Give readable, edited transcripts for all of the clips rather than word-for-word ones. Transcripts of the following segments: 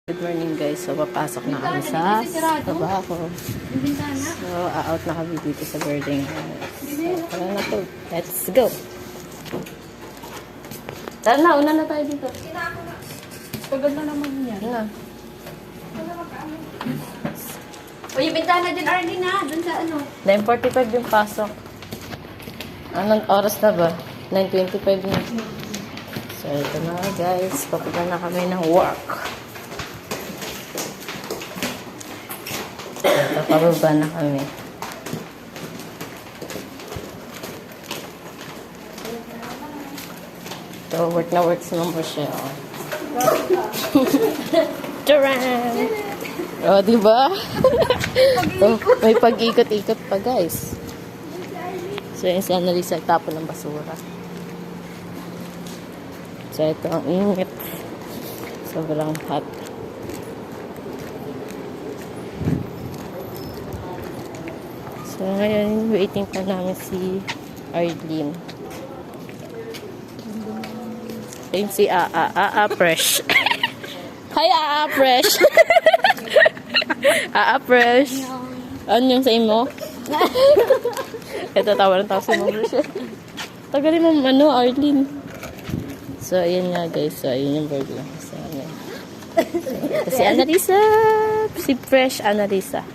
Good morning guys. So, papasok na kami sa trabaho. So, out na kami dito sa birding house. So, tara na to. Let's go! Tara na, una na tayo dito. Pagod na naman yan. Na. O, yung bintana dyan, Arlene, ha? Doon sa ano? 9:45 yung pasok. Anong oras na ba? 9:25 na. So, ito na guys. Papunta na kami ng work. Pababa na kami. So, work na work si Ma'am Rochelle. Taran! O, diba? So, may pag-ikot-ikot pa, guys. So, yung si Annalisa tapon ng basura. So, ito ang init. Sobrang hot. So, ngayon, waiting pa namin si Arlene. Ayun si Aa Fresh. Hi, Aa Fresh! Aa Fresh! Ano yung sa imo? Ito, tawa ng tao si Ma'am Rochelle. Tagalin mo, Arlene. So, ayun nga guys. So, ayun yung bird lang. So, ayan. Ito si Annalisa. Si Fresh Annalisa.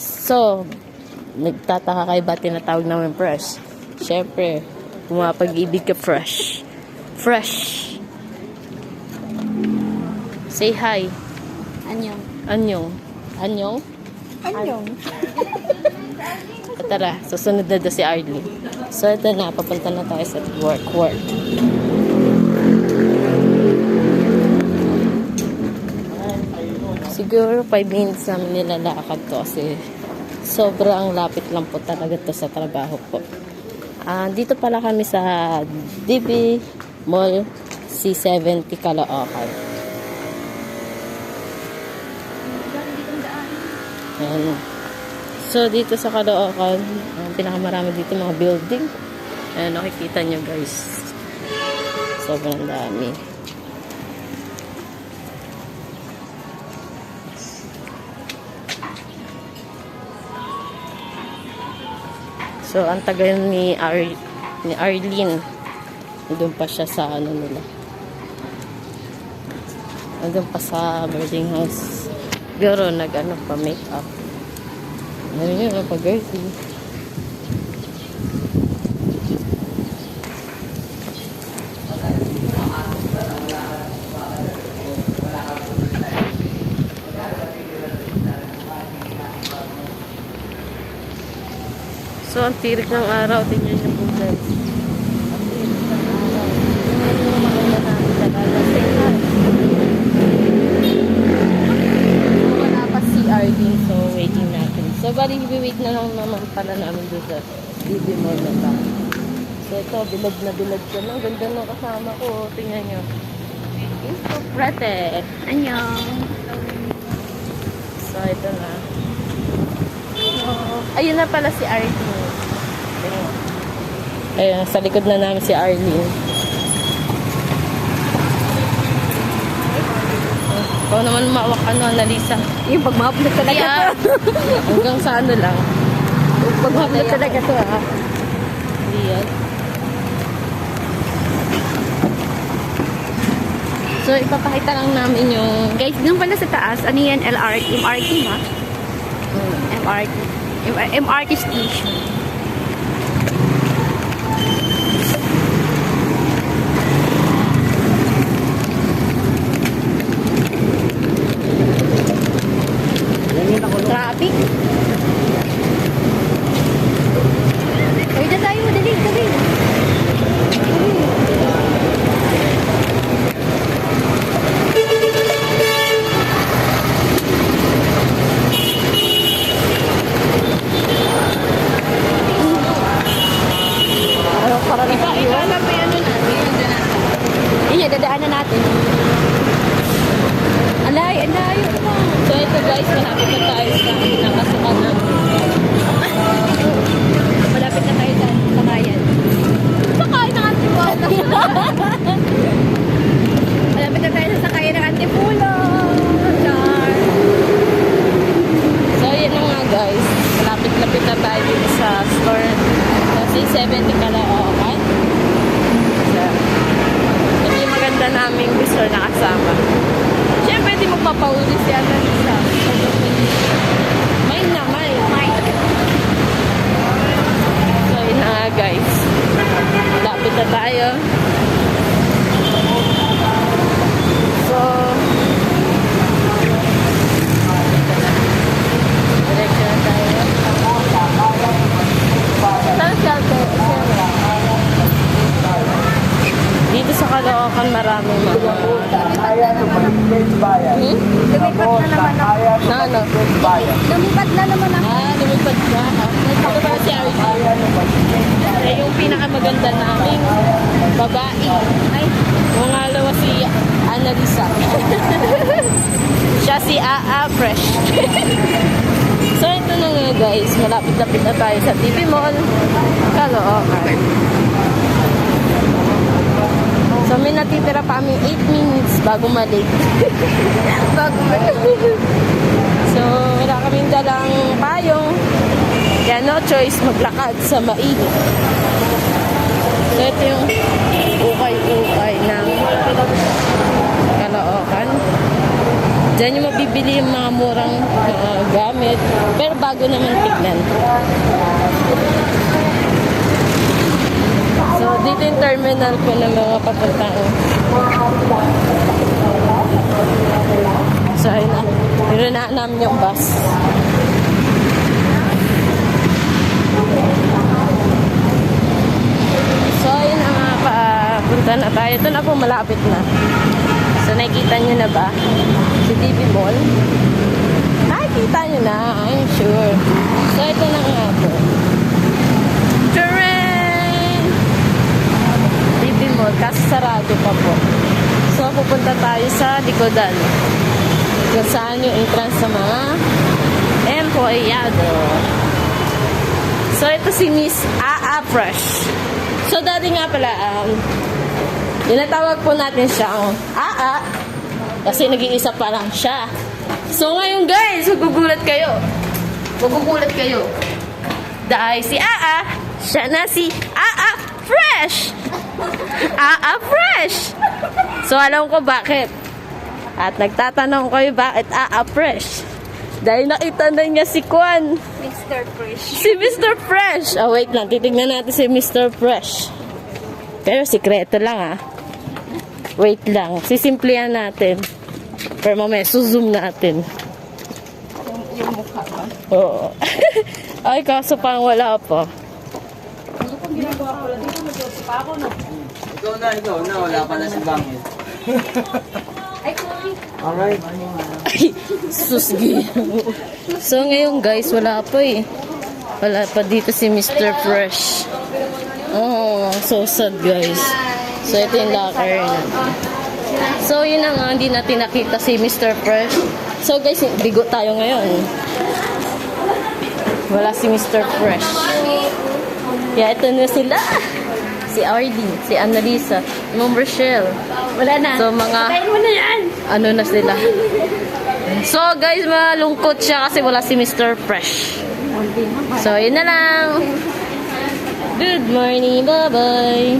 So, nagtataka kayo ba tinatawag namin fresh? Siyempre, pumapag-ibig ka fresh. Fresh. Say hi. Anyong. Anyong. Anyong? Anyong. Tara, susunod na si Arlene. So, ito na. Papunta na tayo sa work. Siguro 5 minutes namin nilalakad to kasi sobrang lapit lang po talaga to sa trabaho po. Dito pala kami sa DB Mall C70 Caloocan. Ayan. So, dito sa Caloocan, pinakamarami dito mga building. Ayan, nakikita nyo guys. Sobrang dami. So, ang tagal ni Arlene. Doon pa siya sa ano nila. Doon pa sa birding house. Pero nag-ano pa, make-up. Ano yun, pag-girly. So, ang tirik ng araw. Tingnan niyo po guys. Ang tirik ng araw. Tingnan niyo maganda namin talaga. Wala pa si Arlene. So, waiting natin. So, bali, wait na lang naman pala namin doon sa DB Mall na ba. So, ito, bilad na bilad ka na. Ganda ng kasama ko. Tingnan niyo. It's so pretty. Anyong. So, ito na. Ayun na pala si Arlene. Ayun, sa likod na namin si Arlene. Ikaw naman mawak Annalisa. Yung pag-ma-upload talaga Yeah. Hanggang sa ano lang. Pag-ma-upload talaga to, ha? Hindi yan. So, ipapakita lang namin yung... Guys, doon pala sa taas, ano yan? MRT, ha? MRT station. Traffic. Uy, na tayo. Dali. Dadaanan natin. Alay. So, ito guys, malapit na tayo sa nakasukan na. Malapit na tayo sa sakayan. Sakayan ng Antipolo. Malapit na tayo sa sakayan ng Antipolo. Hmm? Lumipat na naman ako. Na ano? Lumipat na naman ako. Lumipad ka. Ito ba si RJ? Yung pinakamaganda naming babae. Ay, pangalawa si Annalisa. Siya si Aa Fresh. So ito na nga guys, malapit-lapit na tayo sa TV Mall. Caloocan. So may natitira pa kami 8 minutes bago malik. Bago malik. So wala kaming dalang payong. Kaya no choice maglakad sa mainit. So ito yung ukay-ukay ng Caloocan. Diyan yung mabibili yung mga murang gamit. Pero bago naman tignan. So, dito yung terminal ko ng mga papuntang. So, ayun na. Nirenaan namin yung bus. So, ayun na nga. Papunta na tayo. Ito na po, malapit na. So, nakikita nyo na ba? Si TV Mall. Nakikita nyo na. I'm sure. So, ito na nga po. Terrain! TV Mall. Kasi sarado pa po. So, pupunta tayo sa likodan. Kung saan yung entrance sa mga empleyado. So, ito si Miss Aa Fresh. So, dati nga pala, tinatawag po natin siyang Aa kasi nag-iisa pa lang siya. So ngayon guys, magugulat kayo. Magugulat kayo. Dahil si Aa, siya na si Aa Fresh. Aa Fresh. So alam ko bakit. At nagtatanong kayo bakit Aa Fresh. Dahil nakita na niya si Kwan. Mr. Fresh. Si Mr. Fresh. Oh wait lang, titignan natin si Mr. Fresh. Pero sikreto lang ah. Wait lang, sisimplihan natin. Pero mamaya, zoom natin. Yung mukha ba? Oo. Ay, kaso pang wala pa. Ikaw na, wala ka na sa bangit. Ay, Kuya. Alright. Ay, susgi. So, ngayon guys, wala pa eh. Wala pa dito si Mr. Fresh. Oh, so sad guys. So, ito yung locker natin. So, yun na nga, hindi natin nakita si Mr. Fresh. So, guys, bigo tayo ngayon. Wala si Mr. Fresh. Kaya ito na sila. Si Arlene, si Annalisa, Ma'am Rochelle. Wala na. So, mga, Kain mo na yan. ano na sila. So, guys, malungkot siya kasi wala si Mr. Fresh. So, yun na lang. Good morning. Bye-bye.